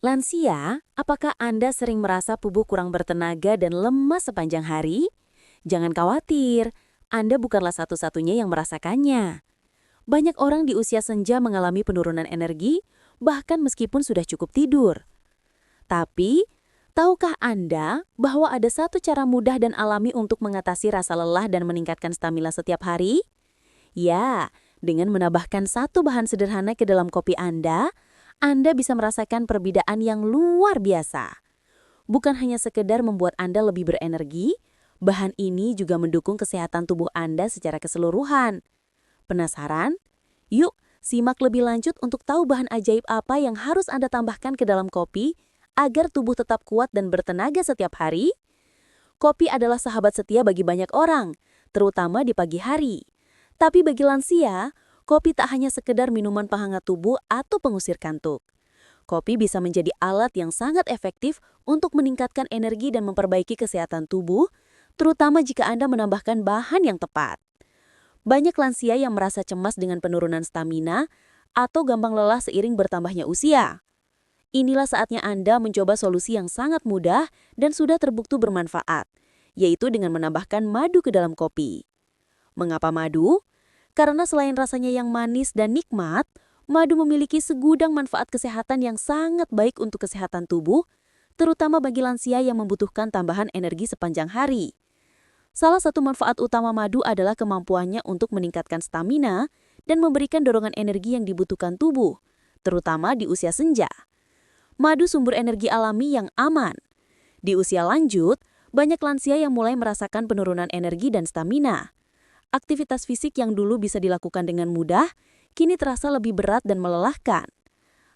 Lansia, apakah Anda sering merasa tubuh kurang bertenaga dan lemas sepanjang hari? Jangan khawatir, Anda bukanlah satu-satunya yang merasakannya. Banyak orang di usia senja mengalami penurunan energi, bahkan meskipun sudah cukup tidur. Tapi, tahukah Anda bahwa ada satu cara mudah dan alami untuk mengatasi rasa lelah dan meningkatkan stamina setiap hari? Ya, dengan menambahkan satu bahan sederhana ke dalam kopi Anda bisa merasakan perbedaan yang luar biasa. Bukan hanya sekedar membuat Anda lebih berenergi, bahan ini juga mendukung kesehatan tubuh Anda secara keseluruhan. Penasaran? Yuk, simak lebih lanjut untuk tahu bahan ajaib apa yang harus Anda tambahkan ke dalam kopi agar tubuh tetap kuat dan bertenaga setiap hari. Kopi adalah sahabat setia bagi banyak orang, terutama di pagi hari. Tapi bagi lansia, kopi tak hanya sekedar minuman penghangat tubuh atau pengusir kantuk. Kopi bisa menjadi alat yang sangat efektif untuk meningkatkan energi dan memperbaiki kesehatan tubuh, terutama jika Anda menambahkan bahan yang tepat. Banyak lansia yang merasa cemas dengan penurunan stamina atau gampang lelah seiring bertambahnya usia. Inilah saatnya Anda mencoba solusi yang sangat mudah dan sudah terbukti bermanfaat, yaitu dengan menambahkan madu ke dalam kopi. Mengapa madu? Karena selain rasanya yang manis dan nikmat, madu memiliki segudang manfaat kesehatan yang sangat baik untuk kesehatan tubuh, terutama bagi lansia yang membutuhkan tambahan energi sepanjang hari. Salah satu manfaat utama madu adalah kemampuannya untuk meningkatkan stamina dan memberikan dorongan energi yang dibutuhkan tubuh, terutama di usia senja. Madu sumber energi alami yang aman. Di usia lanjut, banyak lansia yang mulai merasakan penurunan energi dan stamina. Aktivitas fisik yang dulu bisa dilakukan dengan mudah, kini terasa lebih berat dan melelahkan.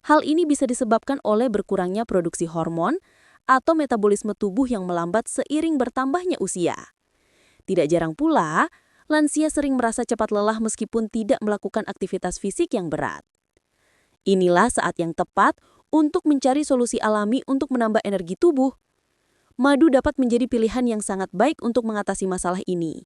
Hal ini bisa disebabkan oleh berkurangnya produksi hormon atau metabolisme tubuh yang melambat seiring bertambahnya usia. Tidak jarang pula, lansia sering merasa cepat lelah meskipun tidak melakukan aktivitas fisik yang berat. Inilah saat yang tepat untuk mencari solusi alami untuk menambah energi tubuh. Madu dapat menjadi pilihan yang sangat baik untuk mengatasi masalah ini.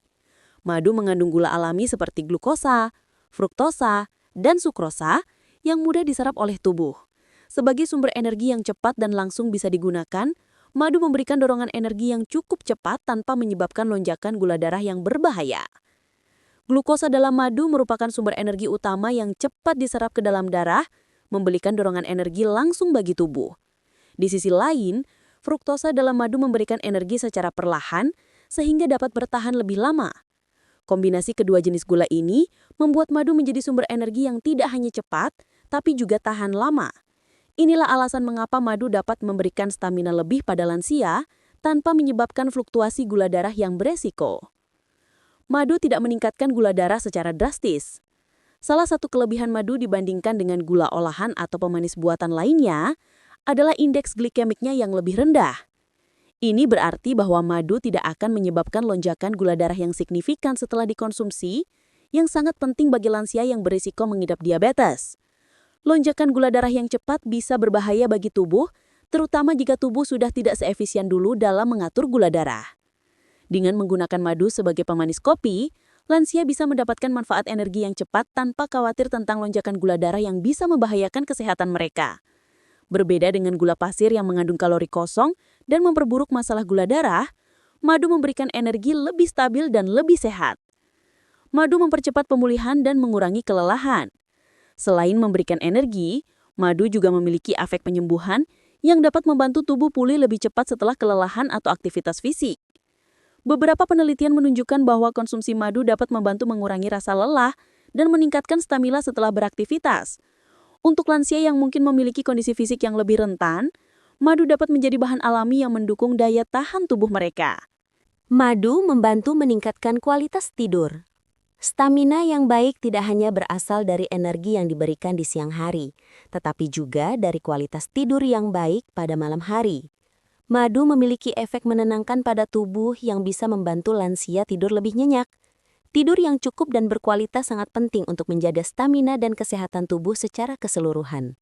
Madu mengandung gula alami seperti glukosa, fruktosa, dan sukrosa yang mudah diserap oleh tubuh. Sebagai sumber energi yang cepat dan langsung bisa digunakan, madu memberikan dorongan energi yang cukup cepat tanpa menyebabkan lonjakan gula darah yang berbahaya. Glukosa dalam madu merupakan sumber energi utama yang cepat diserap ke dalam darah, memberikan dorongan energi langsung bagi tubuh. Di sisi lain, fruktosa dalam madu memberikan energi secara perlahan sehingga dapat bertahan lebih lama. Kombinasi kedua jenis gula ini membuat madu menjadi sumber energi yang tidak hanya cepat, tapi juga tahan lama. Inilah alasan mengapa madu dapat memberikan stamina lebih pada lansia tanpa menyebabkan fluktuasi gula darah yang beresiko. Madu tidak meningkatkan gula darah secara drastis. Salah satu kelebihan madu dibandingkan dengan gula olahan atau pemanis buatan lainnya adalah indeks glikemiknya yang lebih rendah. Ini berarti bahwa madu tidak akan menyebabkan lonjakan gula darah yang signifikan setelah dikonsumsi, yang sangat penting bagi lansia yang berisiko mengidap diabetes. Lonjakan gula darah yang cepat bisa berbahaya bagi tubuh, terutama jika tubuh sudah tidak seefisien dulu dalam mengatur gula darah. Dengan menggunakan madu sebagai pemanis kopi, lansia bisa mendapatkan manfaat energi yang cepat tanpa khawatir tentang lonjakan gula darah yang bisa membahayakan kesehatan mereka. Berbeda dengan gula pasir yang mengandung kalori kosong dan memperburuk masalah gula darah, madu memberikan energi lebih stabil dan lebih sehat. Madu mempercepat pemulihan dan mengurangi kelelahan. Selain memberikan energi, madu juga memiliki efek penyembuhan yang dapat membantu tubuh pulih lebih cepat setelah kelelahan atau aktivitas fisik. Beberapa penelitian menunjukkan bahwa konsumsi madu dapat membantu mengurangi rasa lelah dan meningkatkan stamina setelah beraktivitas. Untuk lansia yang mungkin memiliki kondisi fisik yang lebih rentan, madu dapat menjadi bahan alami yang mendukung daya tahan tubuh mereka. Madu membantu meningkatkan kualitas tidur. Stamina yang baik tidak hanya berasal dari energi yang diberikan di siang hari, tetapi juga dari kualitas tidur yang baik pada malam hari. Madu memiliki efek menenangkan pada tubuh yang bisa membantu lansia tidur lebih nyenyak. Tidur yang cukup dan berkualitas sangat penting untuk menjaga stamina dan kesehatan tubuh secara keseluruhan.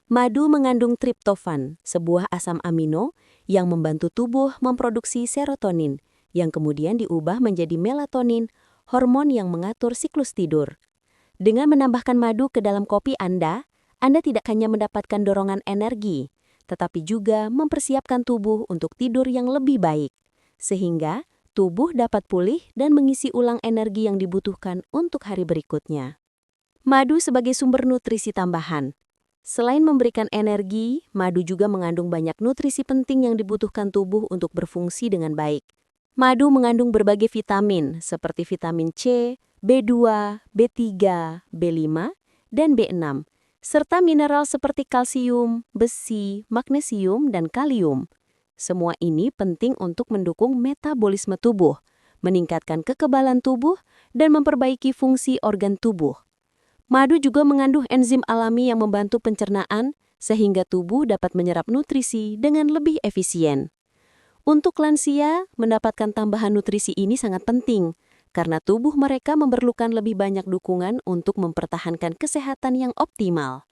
Madu mengandung triptofan, sebuah asam amino yang membantu tubuh memproduksi serotonin, yang kemudian diubah menjadi melatonin, hormon yang mengatur siklus tidur. Dengan menambahkan madu ke dalam kopi Anda tidak hanya mendapatkan dorongan energi, tetapi juga mempersiapkan tubuh untuk tidur yang lebih baik, sehingga tubuh dapat pulih dan mengisi ulang energi yang dibutuhkan untuk hari berikutnya. Madu sebagai sumber nutrisi tambahan. Selain memberikan energi, madu juga mengandung banyak nutrisi penting yang dibutuhkan tubuh untuk berfungsi dengan baik. Madu mengandung berbagai vitamin seperti vitamin C, B2, B3, B5, dan B6, serta mineral seperti kalsium, besi, magnesium, dan kalium. Semua ini penting untuk mendukung metabolisme tubuh, meningkatkan kekebalan tubuh, dan memperbaiki fungsi organ tubuh. Madu juga mengandung enzim alami yang membantu pencernaan, sehingga tubuh dapat menyerap nutrisi dengan lebih efisien. Untuk lansia, mendapatkan tambahan nutrisi ini sangat penting, karena tubuh mereka memerlukan lebih banyak dukungan untuk mempertahankan kesehatan yang optimal.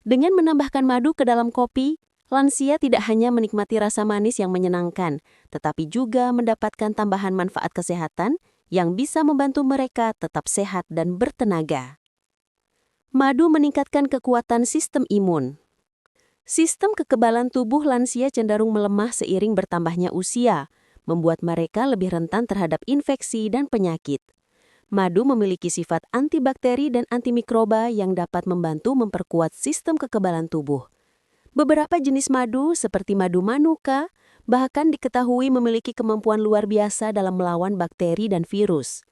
Dengan menambahkan madu ke dalam kopi, lansia tidak hanya menikmati rasa manis yang menyenangkan, tetapi juga mendapatkan tambahan manfaat kesehatan yang bisa membantu mereka tetap sehat dan bertenaga. Madu meningkatkan kekuatan sistem imun. Sistem kekebalan tubuh lansia cenderung melemah seiring bertambahnya usia, membuat mereka lebih rentan terhadap infeksi dan penyakit. Madu memiliki sifat antibakteri dan antimikroba yang dapat membantu memperkuat sistem kekebalan tubuh. Beberapa jenis madu seperti madu manuka bahkan diketahui memiliki kemampuan luar biasa dalam melawan bakteri dan virus.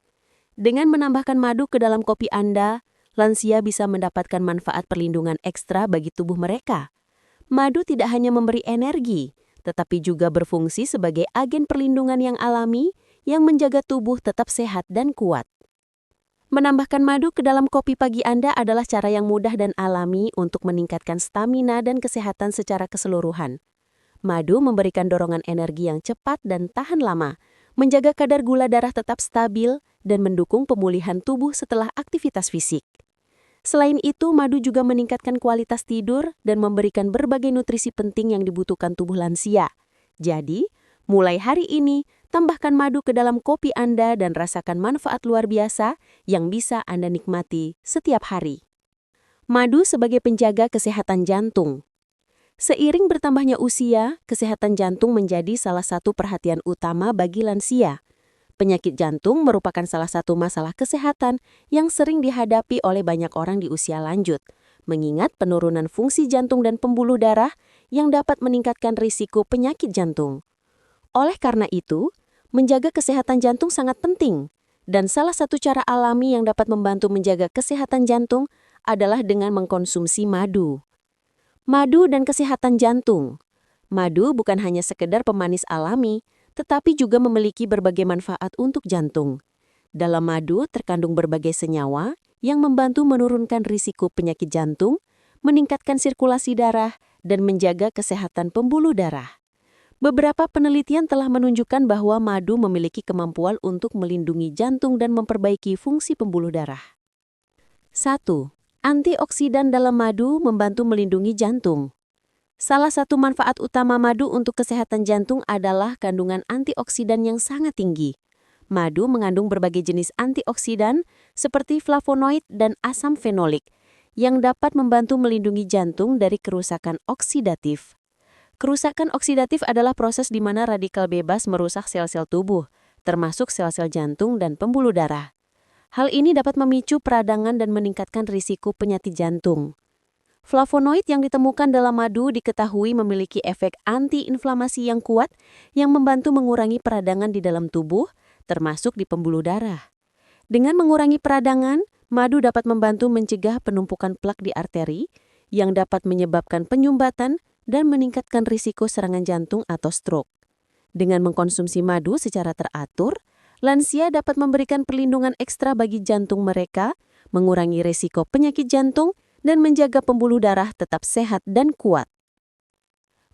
Dengan menambahkan madu ke dalam kopi Anda, lansia bisa mendapatkan manfaat perlindungan ekstra bagi tubuh mereka. Madu tidak hanya memberi energi, tetapi juga berfungsi sebagai agen perlindungan yang alami yang menjaga tubuh tetap sehat dan kuat. Menambahkan madu ke dalam kopi pagi Anda adalah cara yang mudah dan alami untuk meningkatkan stamina dan kesehatan secara keseluruhan. Madu memberikan dorongan energi yang cepat dan tahan lama, menjaga kadar gula darah tetap stabil, dan mendukung pemulihan tubuh setelah aktivitas fisik. Selain itu, madu juga meningkatkan kualitas tidur dan memberikan berbagai nutrisi penting yang dibutuhkan tubuh lansia. Jadi, mulai hari ini, tambahkan madu ke dalam kopi Anda dan rasakan manfaat luar biasa yang bisa Anda nikmati setiap hari. Madu sebagai penjaga kesehatan jantung. Seiring bertambahnya usia, kesehatan jantung menjadi salah satu perhatian utama bagi lansia. Penyakit jantung merupakan salah satu masalah kesehatan yang sering dihadapi oleh banyak orang di usia lanjut, mengingat penurunan fungsi jantung dan pembuluh darah yang dapat meningkatkan risiko penyakit jantung. Oleh karena itu, menjaga kesehatan jantung sangat penting, dan salah satu cara alami yang dapat membantu menjaga kesehatan jantung adalah dengan mengkonsumsi madu. Madu dan kesehatan jantung. Madu bukan hanya sekedar pemanis alami, tetapi juga memiliki berbagai manfaat untuk jantung. Dalam madu terkandung berbagai senyawa yang membantu menurunkan risiko penyakit jantung, meningkatkan sirkulasi darah, dan menjaga kesehatan pembuluh darah. Beberapa penelitian telah menunjukkan bahwa madu memiliki kemampuan untuk melindungi jantung dan memperbaiki fungsi pembuluh darah. 1. Antioksidan dalam madu membantu melindungi jantung. Salah satu manfaat utama madu untuk kesehatan jantung adalah kandungan antioksidan yang sangat tinggi. Madu mengandung berbagai jenis antioksidan seperti flavonoid dan asam fenolik yang dapat membantu melindungi jantung dari kerusakan oksidatif. Kerusakan oksidatif adalah proses di mana radikal bebas merusak sel-sel tubuh, termasuk sel-sel jantung dan pembuluh darah. Hal ini dapat memicu peradangan dan meningkatkan risiko penyakit jantung. Flavonoid yang ditemukan dalam madu diketahui memiliki efek anti-inflamasi yang kuat yang membantu mengurangi peradangan di dalam tubuh, termasuk di pembuluh darah. Dengan mengurangi peradangan, madu dapat membantu mencegah penumpukan plak di arteri yang dapat menyebabkan penyumbatan dan meningkatkan risiko serangan jantung atau stroke. Dengan mengkonsumsi madu secara teratur, lansia dapat memberikan perlindungan ekstra bagi jantung mereka, mengurangi risiko penyakit jantung, dan menjaga pembuluh darah tetap sehat dan kuat.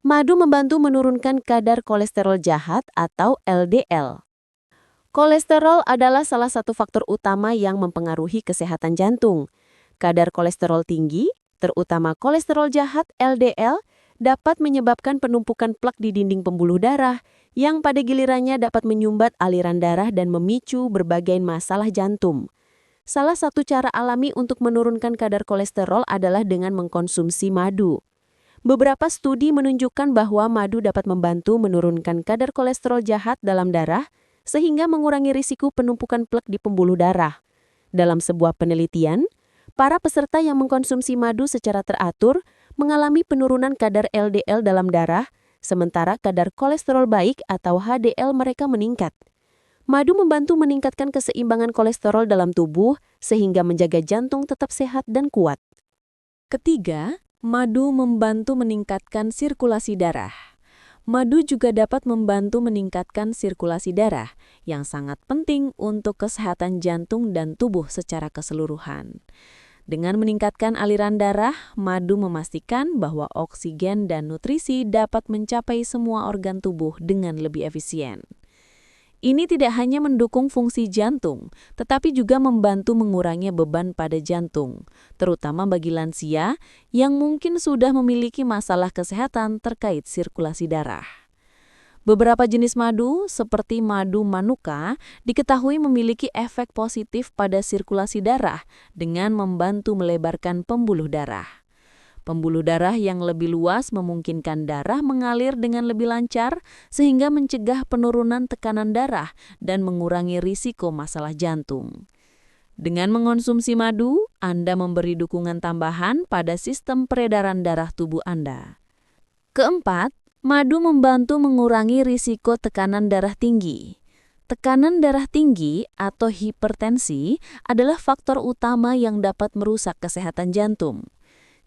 Madu membantu menurunkan kadar kolesterol jahat atau LDL. Kolesterol adalah salah satu faktor utama yang mempengaruhi kesehatan jantung. Kadar kolesterol tinggi, terutama kolesterol jahat LDL, dapat menyebabkan penumpukan plak di dinding pembuluh darah yang pada gilirannya dapat menyumbat aliran darah dan memicu berbagai masalah jantung. Salah satu cara alami untuk menurunkan kadar kolesterol adalah dengan mengkonsumsi madu. Beberapa studi menunjukkan bahwa madu dapat membantu menurunkan kadar kolesterol jahat dalam darah sehingga mengurangi risiko penumpukan plak di pembuluh darah. Dalam sebuah penelitian, para peserta yang mengkonsumsi madu secara teratur mengalami penurunan kadar LDL dalam darah, sementara kadar kolesterol baik atau HDL mereka meningkat. Madu membantu meningkatkan keseimbangan kolesterol dalam tubuh sehingga menjaga jantung tetap sehat dan kuat. Ketiga, madu membantu meningkatkan sirkulasi darah. Madu juga dapat membantu meningkatkan sirkulasi darah, yang sangat penting untuk kesehatan jantung dan tubuh secara keseluruhan. Dengan meningkatkan aliran darah, madu memastikan bahwa oksigen dan nutrisi dapat mencapai semua organ tubuh dengan lebih efisien. Ini tidak hanya mendukung fungsi jantung, tetapi juga membantu mengurangi beban pada jantung, terutama bagi lansia yang mungkin sudah memiliki masalah kesehatan terkait sirkulasi darah. Beberapa jenis madu, seperti madu manuka, diketahui memiliki efek positif pada sirkulasi darah dengan membantu melebarkan pembuluh darah. Pembuluh darah yang lebih luas memungkinkan darah mengalir dengan lebih lancar sehingga mencegah penurunan tekanan darah dan mengurangi risiko masalah jantung. Dengan mengonsumsi madu, Anda memberi dukungan tambahan pada sistem peredaran darah tubuh Anda. Keempat, madu membantu mengurangi risiko tekanan darah tinggi. Tekanan darah tinggi atau hipertensi adalah faktor utama yang dapat merusak kesehatan jantung.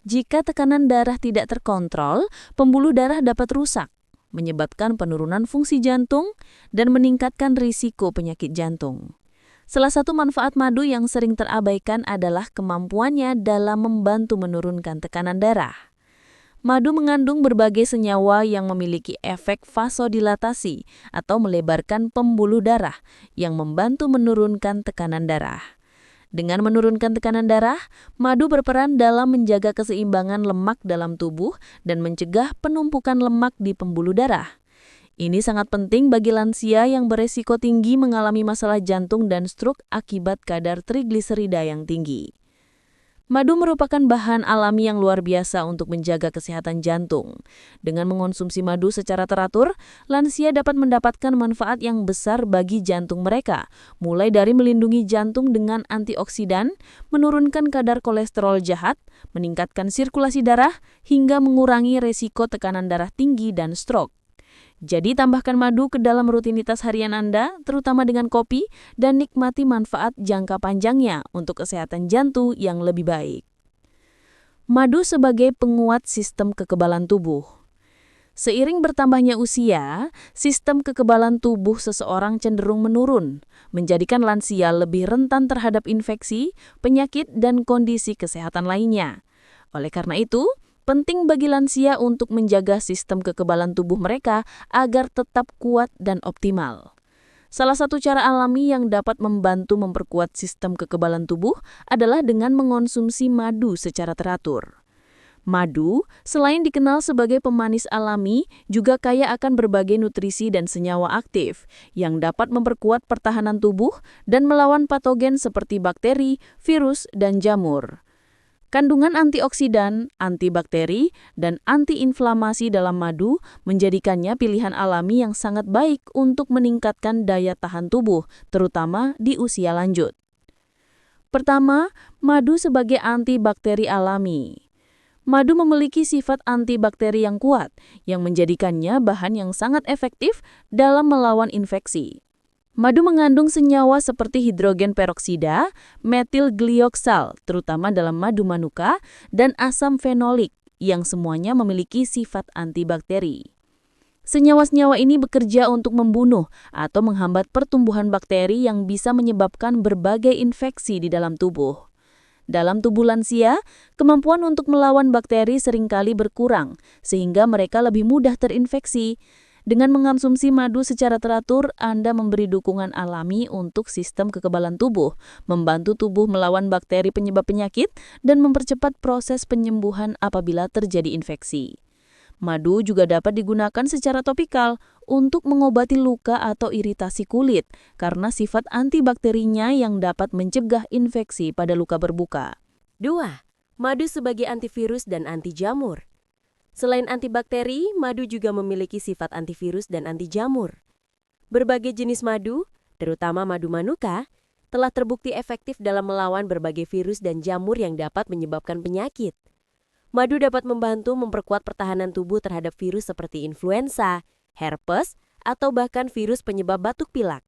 Jika tekanan darah tidak terkontrol, pembuluh darah dapat rusak, menyebabkan penurunan fungsi jantung dan meningkatkan risiko penyakit jantung. Salah satu manfaat madu yang sering terabaikan adalah kemampuannya dalam membantu menurunkan tekanan darah. Madu mengandung berbagai senyawa yang memiliki efek vasodilatasi atau melebarkan pembuluh darah yang membantu menurunkan tekanan darah. Dengan menurunkan tekanan darah, madu berperan dalam menjaga keseimbangan lemak dalam tubuh dan mencegah penumpukan lemak di pembuluh darah. Ini sangat penting bagi lansia yang beresiko tinggi mengalami masalah jantung dan stroke akibat kadar trigliserida yang tinggi. Madu merupakan bahan alami yang luar biasa untuk menjaga kesehatan jantung. Dengan mengonsumsi madu secara teratur, lansia dapat mendapatkan manfaat yang besar bagi jantung mereka, mulai dari melindungi jantung dengan antioksidan, menurunkan kadar kolesterol jahat, meningkatkan sirkulasi darah, hingga mengurangi resiko tekanan darah tinggi dan stroke. Jadi tambahkan madu ke dalam rutinitas harian Anda, terutama dengan kopi, dan nikmati manfaat jangka panjangnya untuk kesehatan jantung yang lebih baik. Madu sebagai penguat sistem kekebalan tubuh. Seiring bertambahnya usia, sistem kekebalan tubuh seseorang cenderung menurun, menjadikan lansia lebih rentan terhadap infeksi, penyakit, dan kondisi kesehatan lainnya. Oleh karena itu, penting bagi lansia untuk menjaga sistem kekebalan tubuh mereka agar tetap kuat dan optimal. Salah satu cara alami yang dapat membantu memperkuat sistem kekebalan tubuh adalah dengan mengonsumsi madu secara teratur. Madu, selain dikenal sebagai pemanis alami, juga kaya akan berbagai nutrisi dan senyawa aktif yang dapat memperkuat pertahanan tubuh dan melawan patogen seperti bakteri, virus, dan jamur. Kandungan antioksidan, antibakteri, dan antiinflamasi dalam madu menjadikannya pilihan alami yang sangat baik untuk meningkatkan daya tahan tubuh, terutama di usia lanjut. Pertama, madu sebagai antibakteri alami. Madu memiliki sifat antibakteri yang kuat, yang menjadikannya bahan yang sangat efektif dalam melawan infeksi. Madu mengandung senyawa seperti hidrogen peroksida, metil glioksal, terutama dalam madu manuka, dan asam fenolik, yang semuanya memiliki sifat antibakteri. Senyawa-senyawa ini bekerja untuk membunuh atau menghambat pertumbuhan bakteri yang bisa menyebabkan berbagai infeksi di dalam tubuh. Dalam tubuh lansia, kemampuan untuk melawan bakteri seringkali berkurang, sehingga mereka lebih mudah terinfeksi. Dengan mengonsumsi madu secara teratur, Anda memberi dukungan alami untuk sistem kekebalan tubuh, membantu tubuh melawan bakteri penyebab penyakit, dan mempercepat proses penyembuhan apabila terjadi infeksi. Madu juga dapat digunakan secara topikal untuk mengobati luka atau iritasi kulit karena sifat antibakterinya yang dapat mencegah infeksi pada luka berbuka. 2. Madu sebagai antivirus dan anti jamur. Selain antibakteri, madu juga memiliki sifat antivirus dan anti jamur. Berbagai jenis madu, terutama madu manuka, telah terbukti efektif dalam melawan berbagai virus dan jamur yang dapat menyebabkan penyakit. Madu dapat membantu memperkuat pertahanan tubuh terhadap virus seperti influenza, herpes, atau bahkan virus penyebab batuk pilek.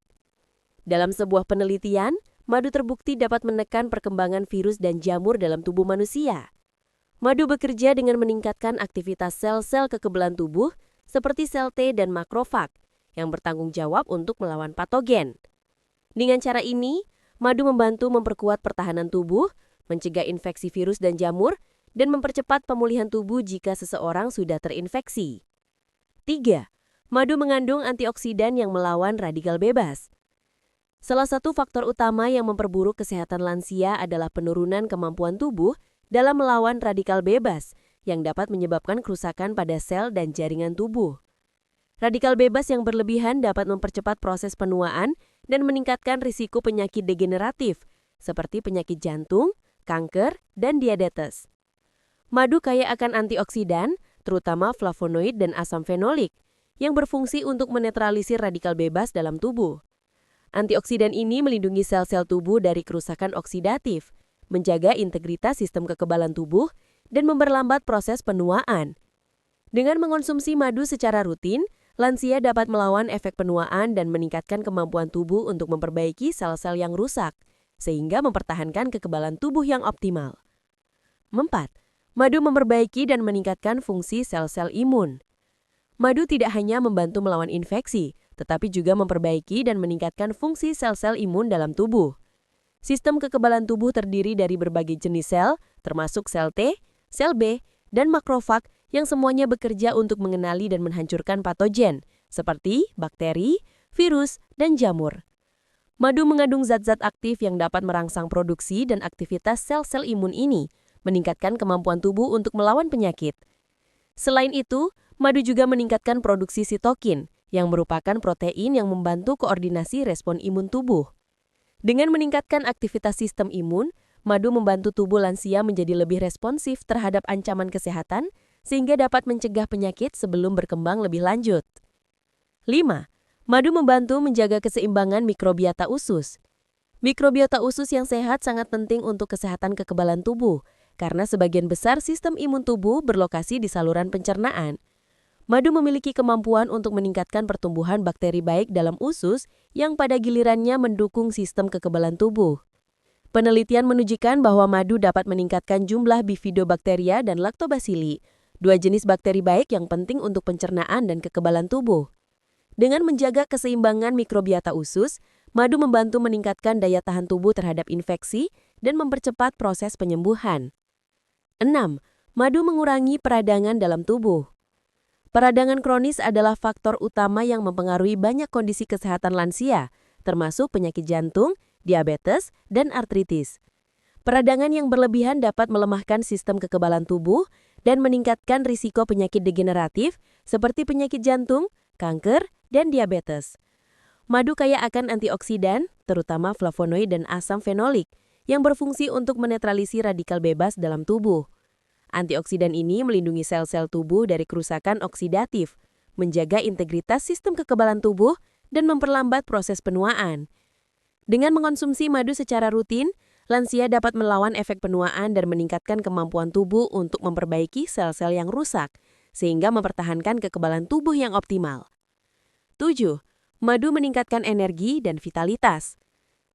Dalam sebuah penelitian, madu terbukti dapat menekan perkembangan virus dan jamur dalam tubuh manusia. Madu bekerja dengan meningkatkan aktivitas sel-sel kekebalan tubuh seperti sel T dan makrofag yang bertanggung jawab untuk melawan patogen. Dengan cara ini, madu membantu memperkuat pertahanan tubuh, mencegah infeksi virus dan jamur, dan mempercepat pemulihan tubuh jika seseorang sudah terinfeksi. 3. Madu mengandung antioksidan yang melawan radikal bebas. Salah satu faktor utama yang memperburuk kesehatan lansia adalah penurunan kemampuan tubuh dalam melawan radikal bebas yang dapat menyebabkan kerusakan pada sel dan jaringan tubuh. Radikal bebas yang berlebihan dapat mempercepat proses penuaan dan meningkatkan risiko penyakit degeneratif seperti penyakit jantung, kanker, dan diabetes. Madu kaya akan antioksidan, terutama flavonoid dan asam fenolik, yang berfungsi untuk menetralisir radikal bebas dalam tubuh. Antioksidan ini melindungi sel-sel tubuh dari kerusakan oksidatif, menjaga integritas sistem kekebalan tubuh, dan memperlambat proses penuaan. Dengan mengonsumsi madu secara rutin, lansia dapat melawan efek penuaan dan meningkatkan kemampuan tubuh untuk memperbaiki sel-sel yang rusak, sehingga mempertahankan kekebalan tubuh yang optimal. 4. Madu memperbaiki dan meningkatkan fungsi sel-sel imun. Madu tidak hanya membantu melawan infeksi, tetapi juga memperbaiki dan meningkatkan fungsi sel-sel imun dalam tubuh. Sistem kekebalan tubuh terdiri dari berbagai jenis sel, termasuk sel T, sel B, dan makrofag yang semuanya bekerja untuk mengenali dan menghancurkan patogen, seperti bakteri, virus, dan jamur. Madu mengandung zat-zat aktif yang dapat merangsang produksi dan aktivitas sel-sel imun ini, meningkatkan kemampuan tubuh untuk melawan penyakit. Selain itu, madu juga meningkatkan produksi sitokin, yang merupakan protein yang membantu koordinasi respon imun tubuh. Dengan meningkatkan aktivitas sistem imun, madu membantu tubuh lansia menjadi lebih responsif terhadap ancaman kesehatan sehingga dapat mencegah penyakit sebelum berkembang lebih lanjut. 5. Madu membantu menjaga keseimbangan mikrobiota usus. Mikrobiota usus yang sehat sangat penting untuk kesehatan kekebalan tubuh karena sebagian besar sistem imun tubuh berlokasi di saluran pencernaan. Madu memiliki kemampuan untuk meningkatkan pertumbuhan bakteri baik dalam usus yang pada gilirannya mendukung sistem kekebalan tubuh. Penelitian menunjukkan bahwa madu dapat meningkatkan jumlah bifidobakteria dan lactobacilli, dua jenis bakteri baik yang penting untuk pencernaan dan kekebalan tubuh. Dengan menjaga keseimbangan mikrobiota usus, madu membantu meningkatkan daya tahan tubuh terhadap infeksi dan mempercepat proses penyembuhan. 6. Madu mengurangi peradangan dalam tubuh. Peradangan kronis adalah faktor utama yang mempengaruhi banyak kondisi kesehatan lansia, termasuk penyakit jantung, diabetes, dan artritis. Peradangan yang berlebihan dapat melemahkan sistem kekebalan tubuh dan meningkatkan risiko penyakit degeneratif seperti penyakit jantung, kanker, dan diabetes. Madu kaya akan antioksidan, terutama flavonoid dan asam fenolik, yang berfungsi untuk menetralisir radikal bebas dalam tubuh. Antioksidan ini melindungi sel-sel tubuh dari kerusakan oksidatif, menjaga integritas sistem kekebalan tubuh, dan memperlambat proses penuaan. Dengan mengonsumsi madu secara rutin, lansia dapat melawan efek penuaan dan meningkatkan kemampuan tubuh untuk memperbaiki sel-sel yang rusak, sehingga mempertahankan kekebalan tubuh yang optimal. 7. Madu meningkatkan energi dan vitalitas.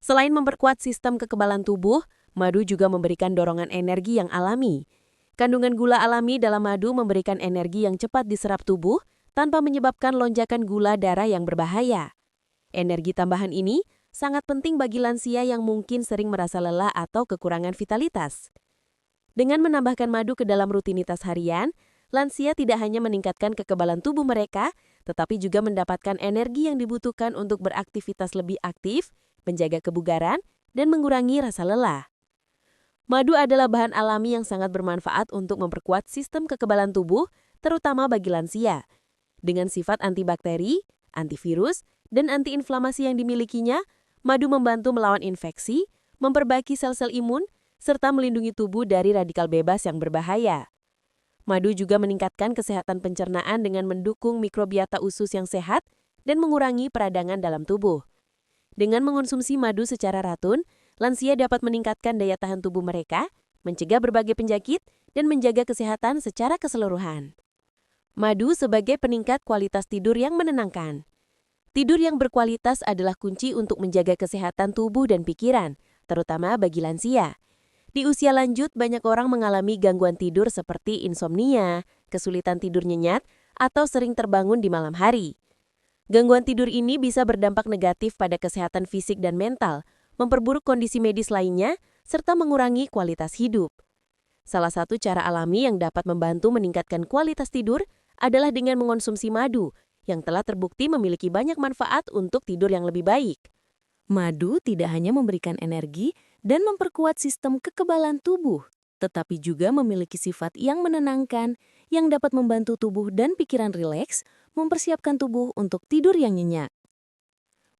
Selain memperkuat sistem kekebalan tubuh, madu juga memberikan dorongan energi yang alami. Kandungan gula alami dalam madu memberikan energi yang cepat diserap tubuh tanpa menyebabkan lonjakan gula darah yang berbahaya. Energi tambahan ini sangat penting bagi lansia yang mungkin sering merasa lelah atau kekurangan vitalitas. Dengan menambahkan madu ke dalam rutinitas harian, lansia tidak hanya meningkatkan kekebalan tubuh mereka, tetapi juga mendapatkan energi yang dibutuhkan untuk beraktivitas lebih aktif, menjaga kebugaran, dan mengurangi rasa lelah. Madu adalah bahan alami yang sangat bermanfaat untuk memperkuat sistem kekebalan tubuh, terutama bagi lansia. Dengan sifat antibakteri, antivirus, dan antiinflamasi yang dimilikinya, madu membantu melawan infeksi, memperbaiki sel-sel imun, serta melindungi tubuh dari radikal bebas yang berbahaya. Madu juga meningkatkan kesehatan pencernaan dengan mendukung mikrobiota usus yang sehat dan mengurangi peradangan dalam tubuh. Dengan mengonsumsi madu secara ratun, lansia dapat meningkatkan daya tahan tubuh mereka, mencegah berbagai penyakit, dan menjaga kesehatan secara keseluruhan. Madu sebagai peningkat kualitas tidur yang menenangkan. Tidur yang berkualitas adalah kunci untuk menjaga kesehatan tubuh dan pikiran, terutama bagi lansia. Di usia lanjut, banyak orang mengalami gangguan tidur seperti insomnia, kesulitan tidur nyenyak, atau sering terbangun di malam hari. Gangguan tidur ini bisa berdampak negatif pada kesehatan fisik dan mental, memperburuk kondisi medis lainnya, serta mengurangi kualitas hidup. Salah satu cara alami yang dapat membantu meningkatkan kualitas tidur adalah dengan mengonsumsi madu, yang telah terbukti memiliki banyak manfaat untuk tidur yang lebih baik. Madu tidak hanya memberikan energi dan memperkuat sistem kekebalan tubuh, tetapi juga memiliki sifat yang menenangkan yang dapat membantu tubuh dan pikiran rileks, mempersiapkan tubuh untuk tidur yang nyenyak.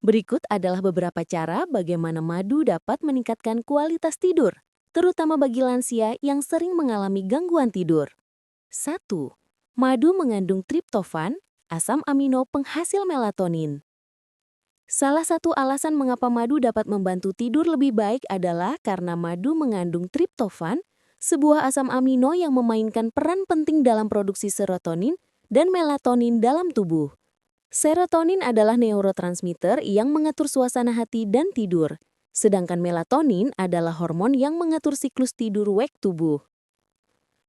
Berikut adalah beberapa cara bagaimana madu dapat meningkatkan kualitas tidur, terutama bagi lansia yang sering mengalami gangguan tidur. 1. Madu mengandung triptofan, asam amino penghasil melatonin. Salah satu alasan mengapa madu dapat membantu tidur lebih baik adalah karena madu mengandung triptofan, sebuah asam amino yang memainkan peran penting dalam produksi serotonin dan melatonin dalam tubuh. Serotonin adalah neurotransmitter yang mengatur suasana hati dan tidur, sedangkan melatonin adalah hormon yang mengatur siklus tidur wake tubuh.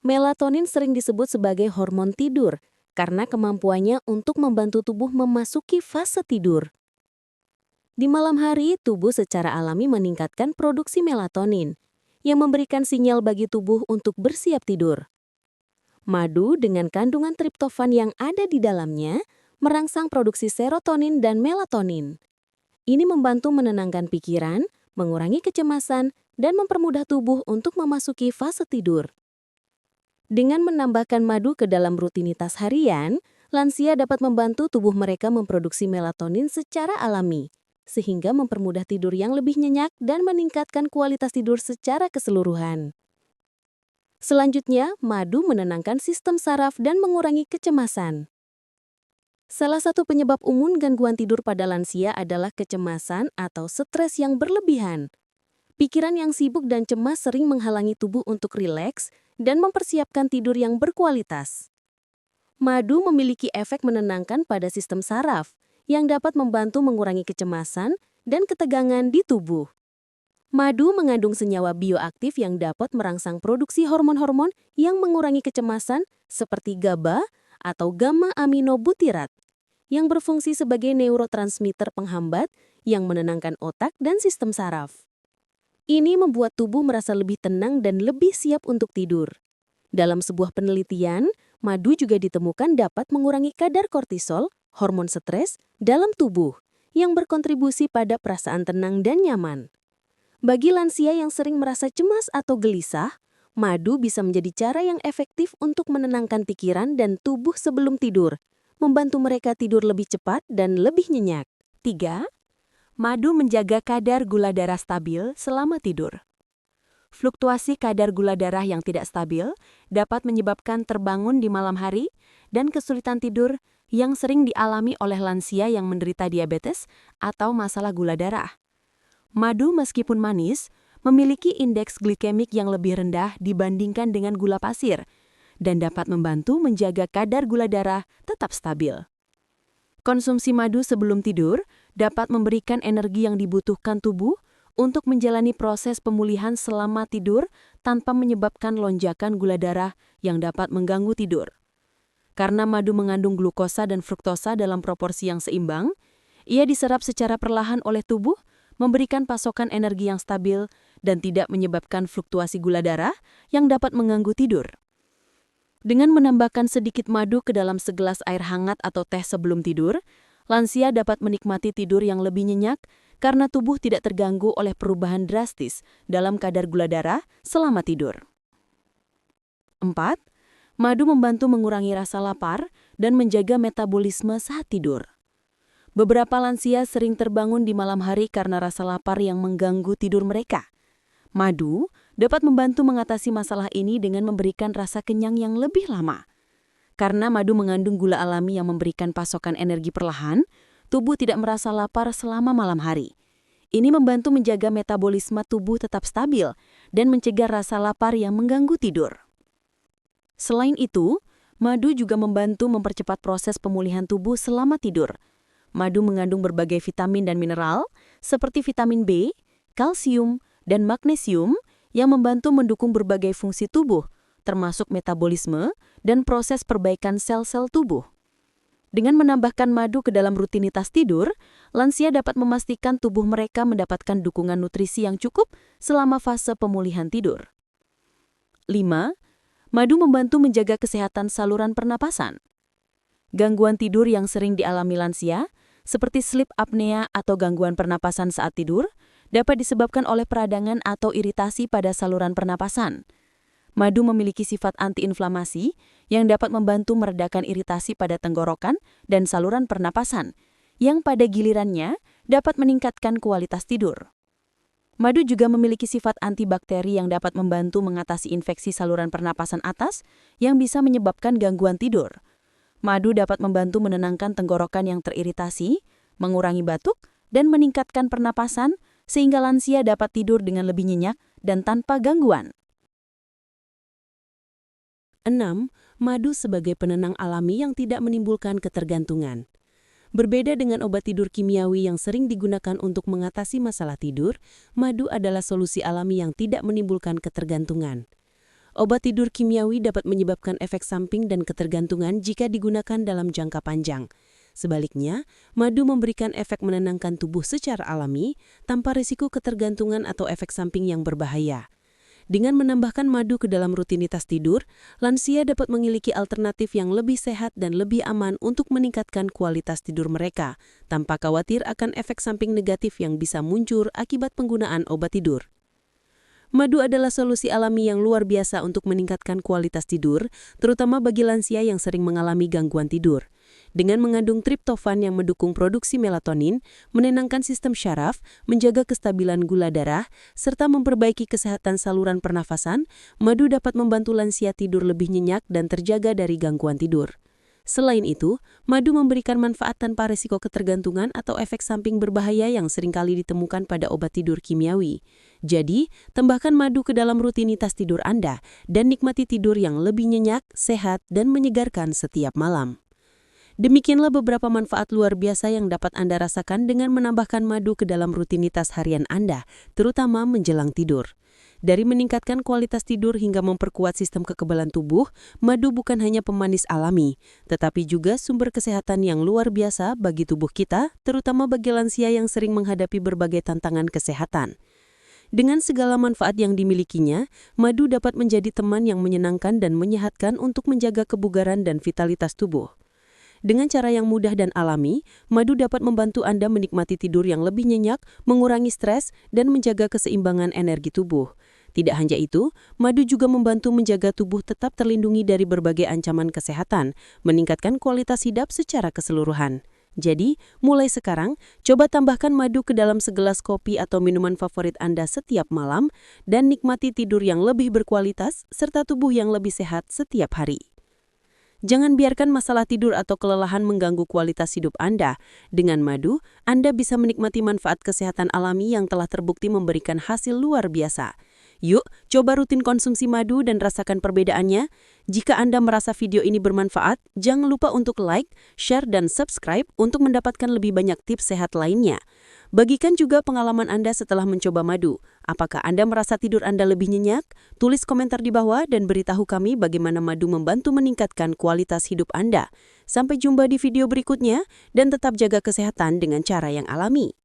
Melatonin sering disebut sebagai hormon tidur karena kemampuannya untuk membantu tubuh memasuki fase tidur. Di malam hari, tubuh secara alami meningkatkan produksi melatonin, yang memberikan sinyal bagi tubuh untuk bersiap tidur. Madu dengan kandungan triptofan yang ada di dalamnya merangsang produksi serotonin dan melatonin. Ini membantu menenangkan pikiran, mengurangi kecemasan, dan mempermudah tubuh untuk memasuki fase tidur. Dengan menambahkan madu ke dalam rutinitas harian, lansia dapat membantu tubuh mereka memproduksi melatonin secara alami, sehingga mempermudah tidur yang lebih nyenyak dan meningkatkan kualitas tidur secara keseluruhan. Selanjutnya, madu menenangkan sistem saraf dan mengurangi kecemasan. Salah satu penyebab umum gangguan tidur pada lansia adalah kecemasan atau stres yang berlebihan. Pikiran yang sibuk dan cemas sering menghalangi tubuh untuk rileks dan mempersiapkan tidur yang berkualitas. Madu memiliki efek menenangkan pada sistem saraf, yang dapat membantu mengurangi kecemasan dan ketegangan di tubuh. Madu mengandung senyawa bioaktif yang dapat merangsang produksi hormon-hormon yang mengurangi kecemasan seperti GABA atau gamma aminobutirat, yang berfungsi sebagai neurotransmitter penghambat yang menenangkan otak dan sistem saraf. Ini membuat tubuh merasa lebih tenang dan lebih siap untuk tidur. Dalam sebuah penelitian, madu juga ditemukan dapat mengurangi kadar kortisol, hormon stres, dalam tubuh, yang berkontribusi pada perasaan tenang dan nyaman. Bagi lansia yang sering merasa cemas atau gelisah, madu bisa menjadi cara yang efektif untuk menenangkan pikiran dan tubuh sebelum tidur, membantu mereka tidur lebih cepat dan lebih nyenyak. 3. Madu menjaga kadar gula darah stabil selama tidur. Fluktuasi kadar gula darah yang tidak stabil dapat menyebabkan terbangun di malam hari dan kesulitan tidur yang sering dialami oleh lansia yang menderita diabetes atau masalah gula darah. Madu meskipun manis, memiliki indeks glikemik yang lebih rendah dibandingkan dengan gula pasir dan dapat membantu menjaga kadar gula darah tetap stabil. Konsumsi madu sebelum tidur dapat memberikan energi yang dibutuhkan tubuh untuk menjalani proses pemulihan selama tidur tanpa menyebabkan lonjakan gula darah yang dapat mengganggu tidur. Karena madu mengandung glukosa dan fruktosa dalam proporsi yang seimbang, ia diserap secara perlahan oleh tubuh, memberikan pasokan energi yang stabil dan tidak menyebabkan fluktuasi gula darah yang dapat mengganggu tidur. Dengan menambahkan sedikit madu ke dalam segelas air hangat atau teh sebelum tidur, lansia dapat menikmati tidur yang lebih nyenyak karena tubuh tidak terganggu oleh perubahan drastis dalam kadar gula darah selama tidur. 4. Madu membantu mengurangi rasa lapar dan menjaga metabolisme saat tidur. Beberapa lansia sering terbangun di malam hari karena rasa lapar yang mengganggu tidur mereka. Madu dapat membantu mengatasi masalah ini dengan memberikan rasa kenyang yang lebih lama. Karena madu mengandung gula alami yang memberikan pasokan energi perlahan, tubuh tidak merasa lapar selama malam hari. Ini membantu menjaga metabolisme tubuh tetap stabil dan mencegah rasa lapar yang mengganggu tidur. Selain itu, madu juga membantu mempercepat proses pemulihan tubuh selama tidur. Madu mengandung berbagai vitamin dan mineral, seperti vitamin B, kalsium, dan magnesium yang membantu mendukung berbagai fungsi tubuh, termasuk metabolisme dan proses perbaikan sel-sel tubuh. Dengan menambahkan madu ke dalam rutinitas tidur, lansia dapat memastikan tubuh mereka mendapatkan dukungan nutrisi yang cukup selama fase pemulihan tidur. 5. Madu membantu menjaga kesehatan saluran pernapasan. Gangguan tidur yang sering dialami lansia, seperti sleep apnea atau gangguan pernapasan saat tidur, dapat disebabkan oleh peradangan atau iritasi pada saluran pernapasan. Madu memiliki sifat antiinflamasi yang dapat membantu meredakan iritasi pada tenggorokan dan saluran pernapasan, yang pada gilirannya dapat meningkatkan kualitas tidur. Madu juga memiliki sifat antibakteri yang dapat membantu mengatasi infeksi saluran pernapasan atas yang bisa menyebabkan gangguan tidur. Madu dapat membantu menenangkan tenggorokan yang teriritasi, mengurangi batuk, dan meningkatkan pernapasan sehingga lansia dapat tidur dengan lebih nyenyak dan tanpa gangguan. 6. Madu sebagai penenang alami yang tidak menimbulkan ketergantungan. Berbeda dengan obat tidur kimiawi yang sering digunakan untuk mengatasi masalah tidur, madu adalah solusi alami yang tidak menimbulkan ketergantungan. Obat tidur kimiawi dapat menyebabkan efek samping dan ketergantungan jika digunakan dalam jangka panjang. Sebaliknya, madu memberikan efek menenangkan tubuh secara alami tanpa risiko ketergantungan atau efek samping yang berbahaya. Dengan menambahkan madu ke dalam rutinitas tidur, lansia dapat memiliki alternatif yang lebih sehat dan lebih aman untuk meningkatkan kualitas tidur mereka, tanpa khawatir akan efek samping negatif yang bisa muncul akibat penggunaan obat tidur. Madu adalah solusi alami yang luar biasa untuk meningkatkan kualitas tidur, terutama bagi lansia yang sering mengalami gangguan tidur. Dengan mengandung triptofan yang mendukung produksi melatonin, menenangkan sistem syaraf, menjaga kestabilan gula darah, serta memperbaiki kesehatan saluran pernafasan, madu dapat membantu lansia tidur lebih nyenyak dan terjaga dari gangguan tidur. Selain itu, madu memberikan manfaat tanpa risiko ketergantungan atau efek samping berbahaya yang seringkali ditemukan pada obat tidur kimiawi. Jadi, tambahkan madu ke dalam rutinitas tidur Anda dan nikmati tidur yang lebih nyenyak, sehat, dan menyegarkan setiap malam. Demikianlah beberapa manfaat luar biasa yang dapat Anda rasakan dengan menambahkan madu ke dalam rutinitas harian Anda, terutama menjelang tidur. Dari meningkatkan kualitas tidur hingga memperkuat sistem kekebalan tubuh, madu bukan hanya pemanis alami, tetapi juga sumber kesehatan yang luar biasa bagi tubuh kita, terutama bagi lansia yang sering menghadapi berbagai tantangan kesehatan. Dengan segala manfaat yang dimilikinya, madu dapat menjadi teman yang menyenangkan dan menyehatkan untuk menjaga kebugaran dan vitalitas tubuh. Dengan cara yang mudah dan alami, madu dapat membantu Anda menikmati tidur yang lebih nyenyak, mengurangi stres, dan menjaga keseimbangan energi tubuh. Tidak hanya itu, madu juga membantu menjaga tubuh tetap terlindungi dari berbagai ancaman kesehatan, meningkatkan kualitas hidup secara keseluruhan. Jadi, mulai sekarang, coba tambahkan madu ke dalam segelas kopi atau minuman favorit Anda setiap malam, dan nikmati tidur yang lebih berkualitas, serta tubuh yang lebih sehat setiap hari. Jangan biarkan masalah tidur atau kelelahan mengganggu kualitas hidup Anda. Dengan madu, Anda bisa menikmati manfaat kesehatan alami yang telah terbukti memberikan hasil luar biasa. Yuk, coba rutin konsumsi madu dan rasakan perbedaannya. Jika Anda merasa video ini bermanfaat, jangan lupa untuk like, share, dan subscribe untuk mendapatkan lebih banyak tips sehat lainnya. Bagikan juga pengalaman Anda setelah mencoba madu. Apakah Anda merasa tidur Anda lebih nyenyak? Tulis komentar di bawah dan beritahu kami bagaimana madu membantu meningkatkan kualitas hidup Anda. Sampai jumpa di video berikutnya dan tetap jaga kesehatan dengan cara yang alami.